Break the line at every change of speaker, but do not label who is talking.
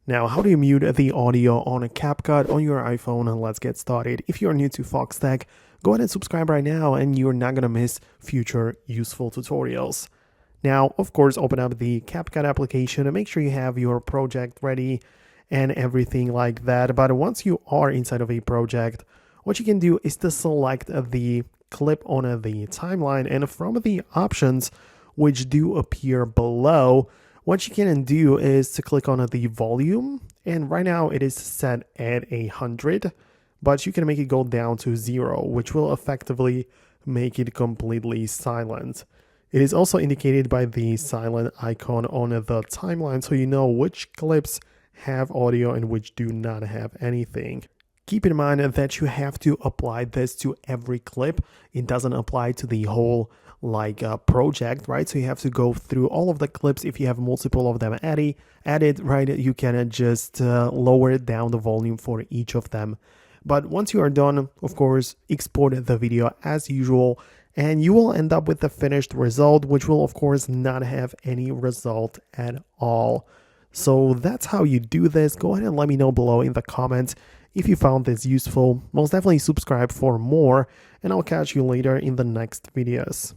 Now, how do you mute the audio on a Capcut on your iPhone? And let's get started. If you're new to Foxtecc, go ahead and subscribe right now and you're not going to miss future useful tutorials. Now, of course, open up the Capcut application and make sure you have your project ready and everything like that. But once you are inside of a project, what you can do is to select the clip on the timeline, and from the options which do appear below, what you can do is to click on the volume, and right now it is set at 100, but you can make it go down to 0, which will effectively make it completely silent. It is also indicated by the silent icon on the timeline, so you know which clips have audio and which do not have anything. Keep in mind that you have to apply this to every clip. It doesn't apply to the whole project, right? So you have to go through all of the clips. If you have multiple of them added, right, you can just lower down the volume for each of them. But once you are done, of course, export the video as usual, and you will end up with the finished result, which will of course not have any result at all. So that's how you do this. Go ahead and let me know below in the comments if you found this useful. Most definitely subscribe for more, and I'll catch you later in the next videos.